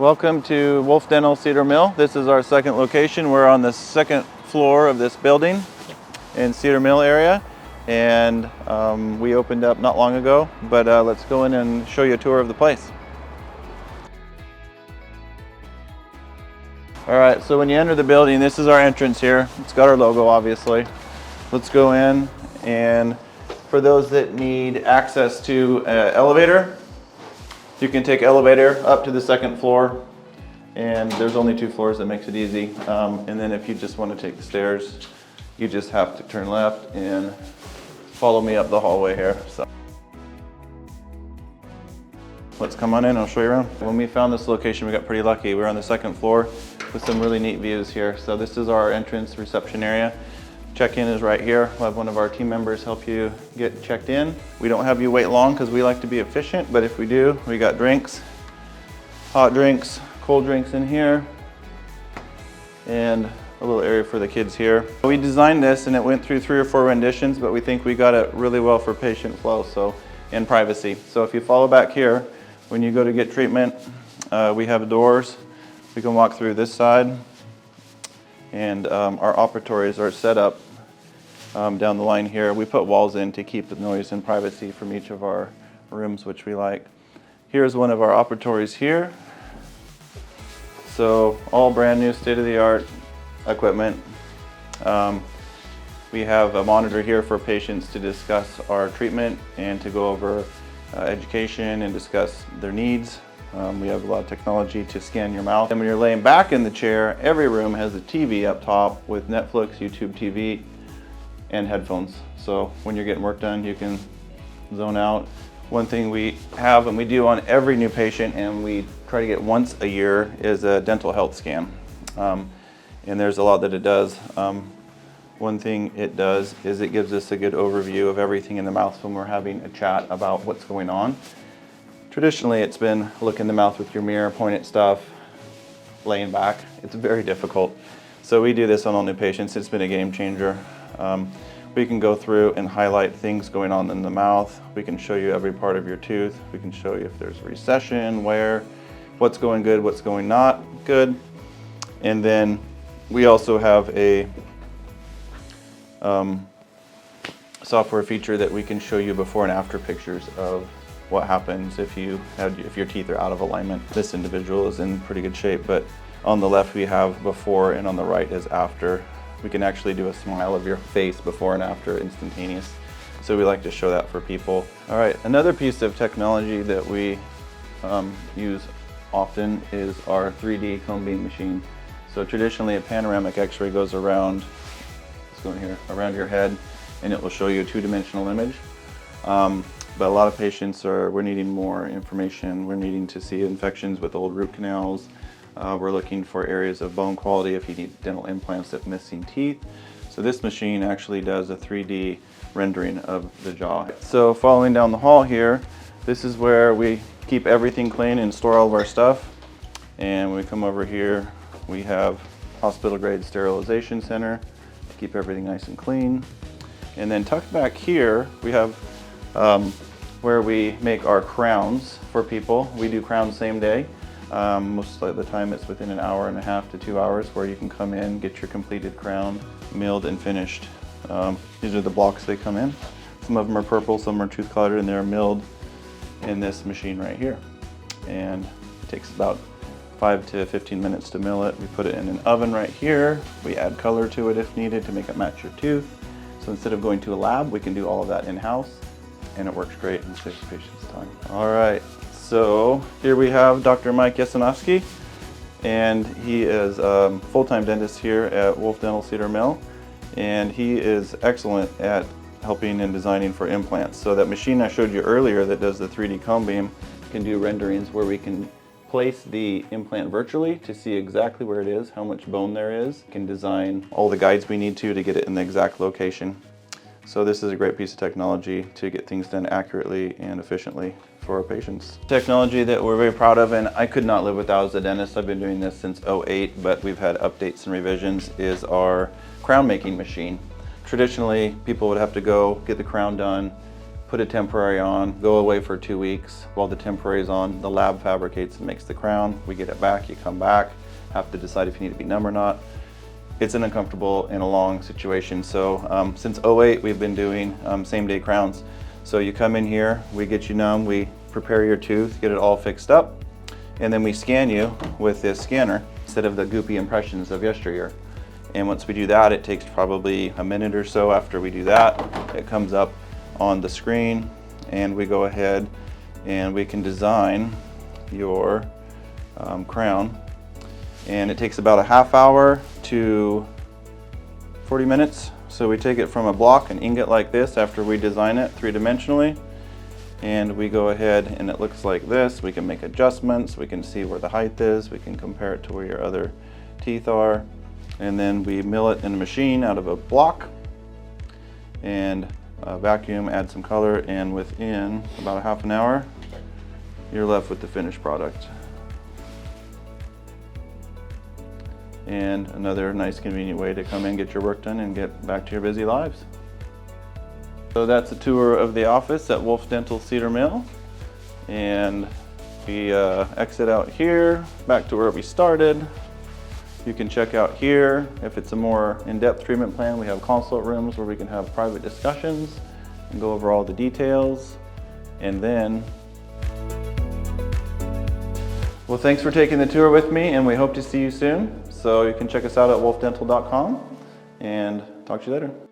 Welcome to Wolfe Dental Cedar Mill. This is our second location. We're on the second floor of this building in Cedar Mill area, and we opened up not long ago, but let's go in and show you a tour of the place. All right, so when you enter the building, this is our entrance here. It's got our logo, obviously. Let's go in, and for those that need access to an elevator, you can take elevator up to the second floor, and there's only 2 floors. That makes it easy. And then if you just want to take the stairs, you just have to turn left and follow me up the hallway here. So let's come on in, I'll show you around. When we found this location, we got pretty lucky. We were on the second floor with some really neat views here. So this is our entrance reception area. Check-in is right here. We'll have one of our team members help you get checked in. We don't have you wait long because we like to be efficient, but if we do, we got drinks, hot drinks, cold drinks in here, and a little area for the kids here. We designed this and it went through 3 or 4 renditions, but we think we got it really well for patient flow and privacy. So if you follow back here, when you go to get treatment, we have doors. We can walk through this side, and our operatories are set up down the line here. We put walls in to keep the noise and privacy from each of our rooms, which we like. Here's one of our operatories here. So all brand new state-of-the-art equipment. We have a monitor here for patients to discuss our treatment and to go over education and discuss their needs. We have a lot of technology to scan your mouth. And when you're laying back in the chair, every room has a TV up top with Netflix, YouTube TV, and headphones. So when you're getting work done, you can zone out. One thing we have and we do on every new patient, and we try to get once a year, is a dental health scan. And there's a lot that it does. One thing it does is it gives us a good overview of everything in the mouth when we're having a chat about what's going on. Traditionally, it's been look in the mouth with your mirror, point at stuff, laying back. It's very difficult. So we do this on all new patients. It's been a game changer. We can go through and highlight things going on in the mouth. We can show you every part of your tooth. We can show you if there's a recession, what's going good, what's going not good. And then we also have a software feature that we can show you before and after pictures of what happens if your teeth are out of alignment. This individual is in pretty good shape, but on the left we have before and on the right is after. We can actually do a smile of your face before and after, instantaneous. So we like to show that for people. All right, another piece of technology that we use often is our 3D cone beam machine. So traditionally a panoramic x-ray goes around, let's go in here, around your head, and it will show you a 2-dimensional image. But a lot of patients we're needing more information. We're needing to see infections with old root canals. We're looking for areas of bone quality if you need dental implants of missing teeth. So this machine actually does a 3D rendering of the jaw. So following down the hall here, this is where we keep everything clean and store all of our stuff. And when we come over here, we have hospital grade sterilization center to keep everything nice and clean. And then tucked back here, we have where we make our crowns for people. We do crowns same day. Most of the time it's within an hour and a half to 2 hours where you can come in, get your completed crown milled and finished. These are the blocks they come in. Some of them are purple, some are tooth colored, and they're milled in this machine right here. And it takes about 5 to 15 minutes to mill it. We put it in an oven right here. We add color to it if needed to make it match your tooth. So instead of going to a lab, we can do all of that in-house, and it works great and saves the patient's time. All right, so here we have Dr. Mike Yasanowski, and he is a full-time dentist here at Wolfe Dental Cedar Mill, and he is excellent at helping and designing for implants. So that machine I showed you earlier that does the 3D cone beam can do renderings where we can place the implant virtually to see exactly where it is, how much bone there is. We can design all the guides we need to get it in the exact location. So this is a great piece of technology to get things done accurately and efficiently for our patients. Technology that we're very proud of, and I could not live without as a dentist. I've been doing this since '08, but we've had updates and revisions, is our crown making machine. Traditionally, people would have to go get the crown done, put a temporary on, go away for 2 weeks. While the temporary is on, the lab fabricates and makes the crown. We get it back, you come back, have to decide if you need to be numb or not. It's an uncomfortable and a long situation. So since '08, we've been doing same-day crowns. So you come in here, we get you numb, we prepare your tooth, get it all fixed up, and then we scan you with this scanner instead of the goopy impressions of yesteryear. And once we do that, it takes probably a minute or so after we do that. It comes up on the screen, and we go ahead and we can design your crown. And it takes about a half hour to 40 minutes. So we take it from a block, an ingot like this, after we design it three-dimensionally, and we go ahead and it looks like this. We can make adjustments, we can see where the height is, we can compare it to where your other teeth are, and then we mill it in a machine out of a block and vacuum, add some color, and within about a half an hour, you're left with the finished product. And another nice convenient way to come in, get your work done, and get back to your busy lives. So that's a tour of the office at Wolfe Dental Cedar Mill. And we exit out here, back to where we started. You can check out here. If it's a more in-depth treatment plan, we have consult rooms where we can have private discussions and go over all the details. And then, well, thanks for taking the tour with me, and we hope to see you soon. So you can check us out at wolfdental.com, and talk to you later.